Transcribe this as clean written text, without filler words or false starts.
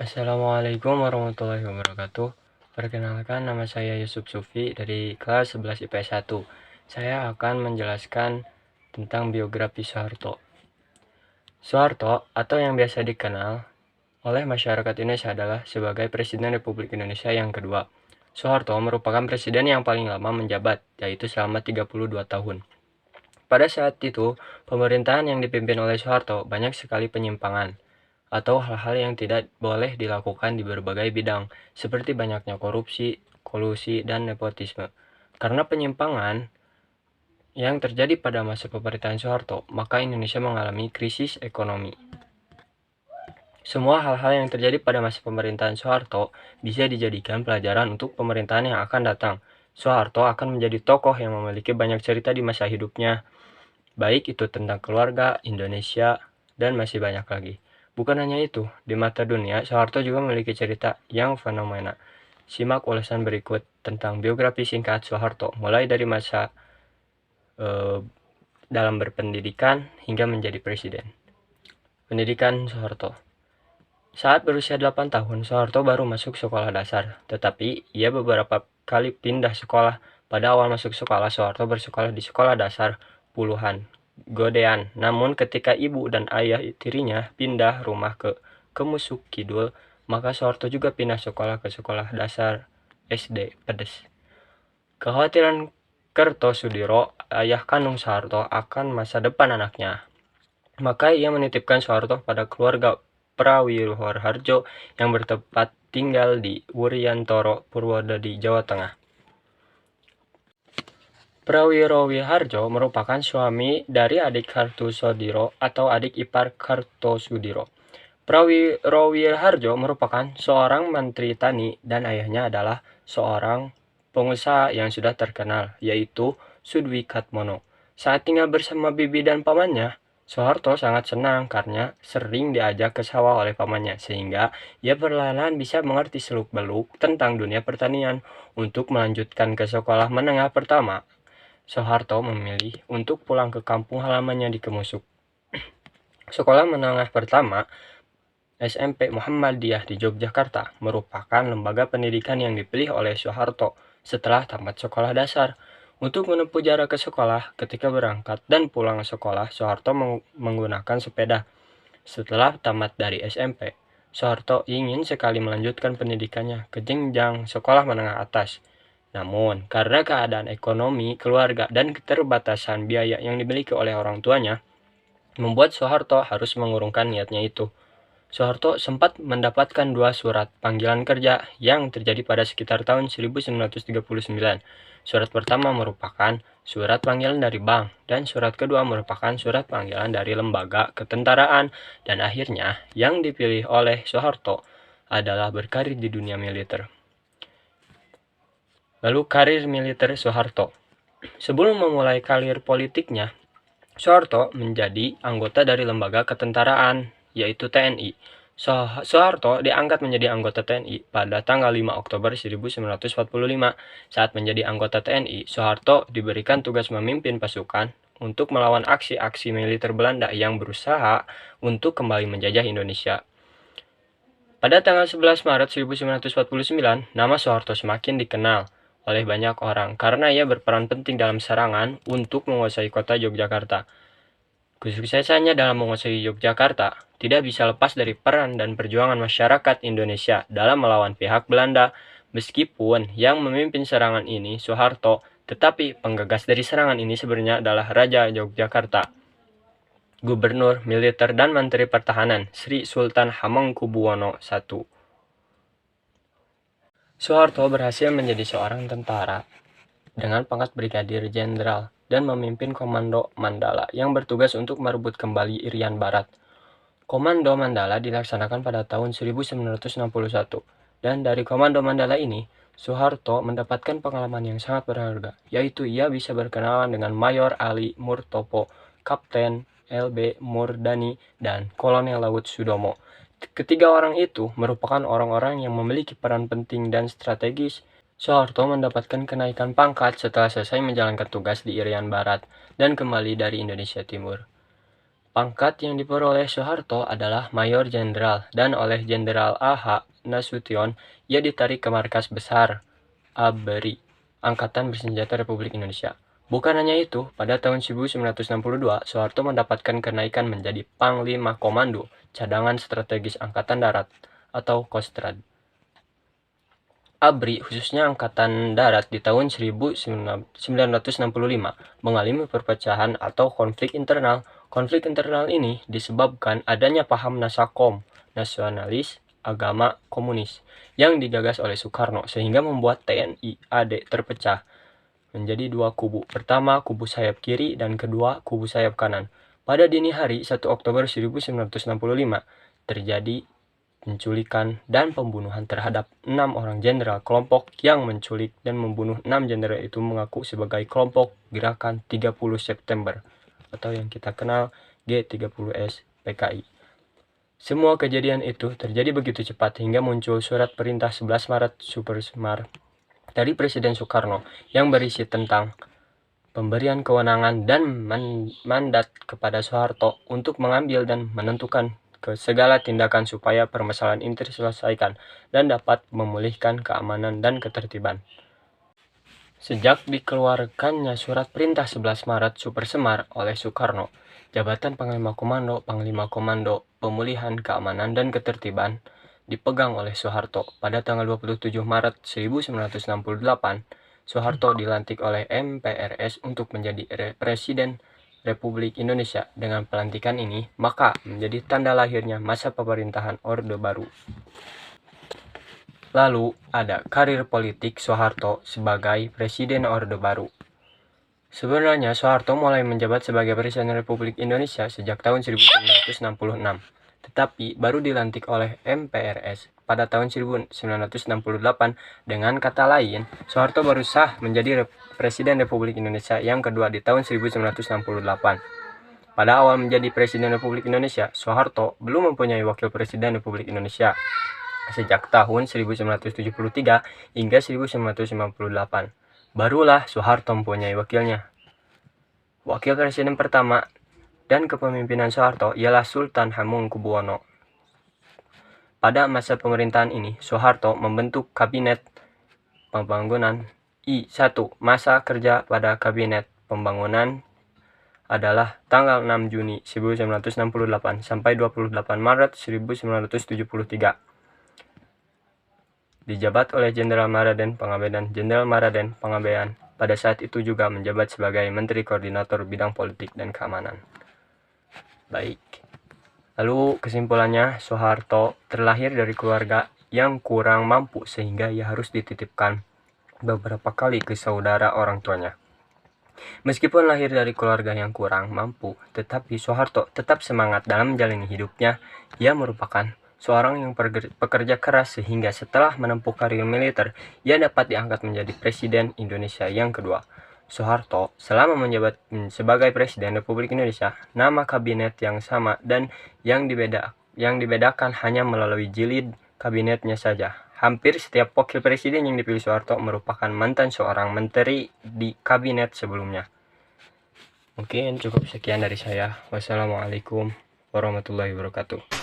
Assalamualaikum warahmatullahi wabarakatuh. Perkenalkan, nama saya Yusuf Sufi dari kelas 11 IPS 1. Saya akan menjelaskan tentang biografi Soeharto. Soeharto, atau yang biasa dikenal oleh masyarakat Indonesia, adalah sebagai Presiden Republik Indonesia yang kedua. Soeharto merupakan presiden yang paling lama menjabat, yaitu selama 32 tahun. Pada saat itu, pemerintahan yang dipimpin oleh Soeharto banyak sekali penyimpangan atau hal-hal yang tidak boleh dilakukan di berbagai bidang, seperti banyaknya korupsi, kolusi, dan nepotisme. Karena penyimpangan yang terjadi pada masa pemerintahan Soeharto, maka Indonesia mengalami krisis ekonomi. Semua hal-hal yang terjadi pada masa pemerintahan Soeharto bisa dijadikan pelajaran untuk pemerintahan yang akan datang. Soeharto akan menjadi tokoh yang memiliki banyak cerita di masa hidupnya, baik itu tentang keluarga, Indonesia, dan masih banyak lagi. Bukan hanya itu, di mata dunia, Soeharto juga memiliki cerita yang fenomena. Simak ulasan berikut tentang biografi singkat Soeharto, mulai dari masa dalam berpendidikan hingga menjadi presiden. Pendidikan Soeharto. Saat berusia 8 tahun, Soeharto baru masuk sekolah dasar, tetapi ia beberapa kali pindah sekolah. Pada awal masuk sekolah, Soeharto bersekolah di sekolah dasar Puluhan, Godean. Namun ketika ibu dan ayah tirinya pindah rumah ke Kemusuk Kidul, maka Soeharto juga pindah sekolah ke sekolah dasar SD Pedes. Kekhawatiran Kertosudiro, ayah kandung Soeharto, akan masa depan anaknya, maka ia menitipkan Soeharto pada keluarga Prawiroharjo yang bertempat tinggal di Wuryantoro, Purwodadi, Jawa Tengah. Prawiroharjo merupakan suami dari adik Kartosudiro atau adik ipar Kartosudiro. Prawiroharjo merupakan seorang menteri tani dan ayahnya adalah seorang pengusaha yang sudah terkenal, yaitu Sudwikatmono. Saat tinggal bersama bibi dan pamannya, Soeharto sangat senang karena sering diajak ke sawah oleh pamannya, sehingga ia perlahan bisa mengerti seluk-beluk tentang dunia pertanian. Untuk melanjutkan ke sekolah menengah pertama, Soeharto memilih untuk pulang ke kampung halamannya di Kemusuk. Sekolah menengah pertama SMP Muhammadiyah di Yogyakarta merupakan lembaga pendidikan yang dipilih oleh Soeharto setelah tamat sekolah dasar. Untuk menempuh jarak ke sekolah, ketika berangkat dan pulang sekolah, Soeharto menggunakan sepeda. Setelah tamat dari SMP, Soeharto ingin sekali melanjutkan pendidikannya ke jenjang sekolah menengah atas. Namun, karena keadaan ekonomi keluarga dan keterbatasan biaya yang dimiliki oleh orang tuanya, membuat Soeharto harus mengurungkan niatnya itu. Soeharto sempat mendapatkan 2 surat panggilan kerja yang terjadi pada sekitar tahun 1939. Surat pertama merupakan surat panggilan dari bank, dan surat kedua merupakan surat panggilan dari lembaga ketentaraan, dan akhirnya yang dipilih oleh Soeharto adalah berkarir di dunia militer. Lalu karir militer Soeharto. Sebelum memulai karir politiknya, Soeharto menjadi anggota dari lembaga ketentaraan, yaitu TNI. Soeharto diangkat menjadi anggota TNI pada tanggal 5 Oktober 1945. Saat menjadi anggota TNI, Soeharto diberikan tugas memimpin pasukan untuk melawan aksi-aksi militer Belanda yang berusaha untuk kembali menjajah Indonesia. Pada tanggal 11 Maret 1949, nama Soeharto semakin dikenal oleh banyak orang karena ia berperan penting dalam serangan untuk menguasai kota Yogyakarta. Kesuksesannya dalam menguasai Yogyakarta tidak bisa lepas dari peran dan perjuangan masyarakat Indonesia dalam melawan pihak Belanda. Meskipun yang memimpin serangan ini Soeharto, tetapi penggagas dari serangan ini sebenarnya adalah Raja Yogyakarta, Gubernur Militer dan Menteri Pertahanan Sri Sultan Hamengkubuwono I. Soeharto berhasil menjadi seorang tentara dengan pangkat Brigadir Jenderal dan memimpin Komando Mandala yang bertugas untuk merebut kembali Irian Barat. Komando Mandala dilaksanakan pada tahun 1961, dan dari Komando Mandala ini, Soeharto mendapatkan pengalaman yang sangat berharga, yaitu ia bisa berkenalan dengan Mayor Ali Murtopo, Kapten LB Murdani, dan Kolonel Laut Sudomo. Ketiga orang itu merupakan orang-orang yang memiliki peran penting dan strategis. Soeharto mendapatkan kenaikan pangkat setelah selesai menjalankan tugas di Irian Barat dan kembali dari Indonesia Timur. Pangkat yang diperoleh Soeharto adalah Mayor Jenderal, dan oleh Jenderal A.H. Nasution ia ditarik ke markas besar ABRI, Angkatan Bersenjata Republik Indonesia. Bukan hanya itu, pada tahun 1962, Soeharto mendapatkan kenaikan menjadi Panglima Komando Cadangan Strategis Angkatan Darat atau Kostrad. ABRI, khususnya Angkatan Darat, di tahun 1965 mengalami perpecahan atau konflik internal. Konflik internal ini disebabkan adanya paham Nasakom, nasionalis, agama, komunis, yang digagas oleh Soekarno, sehingga membuat TNI AD terpecah menjadi dua kubu. Pertama, kubu sayap kiri, dan kedua, kubu sayap kanan. Pada dini hari 1 Oktober 1965, terjadi penculikan dan pembunuhan terhadap 6 orang jenderal. Kelompok yang menculik dan membunuh 6 jenderal itu mengaku sebagai kelompok Gerakan 30 September atau yang kita kenal G30S PKI. Semua kejadian itu terjadi begitu cepat hingga muncul surat perintah 11 Maret Super Semar dari Presiden Soekarno yang berisi tentang pemberian kewenangan dan mandat kepada Soeharto untuk mengambil dan menentukan ke segala tindakan supaya permasalahan ini diselesaikan dan dapat memulihkan keamanan dan ketertiban. Sejak dikeluarkannya surat perintah 11 Maret Super Semar oleh Soekarno, jabatan Panglima Komando, Pemulihan Keamanan dan Ketertiban dipegang oleh Soeharto. Pada tanggal 27 Maret 1968, Soeharto dilantik oleh MPRS untuk menjadi Presiden Republik Indonesia. Dengan pelantikan ini, maka menjadi tanda lahirnya masa pemerintahan Orde Baru. Lalu ada karir politik Soeharto sebagai Presiden Orde Baru. Sebenarnya Soeharto mulai menjabat sebagai Presiden Republik Indonesia sejak tahun 1966, tetapi baru dilantik oleh MPRS pada tahun 1968. Dengan kata lain, Soeharto baru sah menjadi Presiden Republik Indonesia yang kedua di tahun 1968. Pada awal menjadi Presiden Republik Indonesia, Soeharto belum mempunyai Wakil Presiden Republik Indonesia sejak tahun 1973 hingga 1998. Barulah Soeharto mempunyai wakilnya. Wakil Presiden pertama dan kepemimpinan Soeharto ialah Sultan Hamengkubuwono. Pada masa pemerintahan ini, Soeharto membentuk Kabinet Pembangunan I1. Masa kerja pada Kabinet Pembangunan adalah tanggal 6 Juni 1968 sampai 28 Maret 1973. Dijabat oleh Jenderal Maraden Pangabaian. Jenderal Maraden Pangabaian pada saat itu juga menjabat sebagai Menteri Koordinator Bidang Politik dan Keamanan. Baik. Lalu kesimpulannya, Soeharto terlahir dari keluarga yang kurang mampu sehingga ia harus dititipkan beberapa kali ke saudara orang tuanya. Meskipun lahir dari keluarga yang kurang mampu, tetapi Soeharto tetap semangat dalam menjalani hidupnya. Ia merupakan seorang yang pekerja keras sehingga setelah menempuh karir militer, ia dapat diangkat menjadi Presiden Indonesia yang kedua. Soeharto selama menjabat sebagai Presiden Republik Indonesia, nama kabinet yang sama dan yang dibedakan hanya melalui jilid kabinetnya saja. Hampir setiap wakil presiden yang dipilih Soeharto merupakan mantan seorang menteri di kabinet sebelumnya. Mungkin cukup sekian dari saya. Wassalamualaikum warahmatullahi wabarakatuh.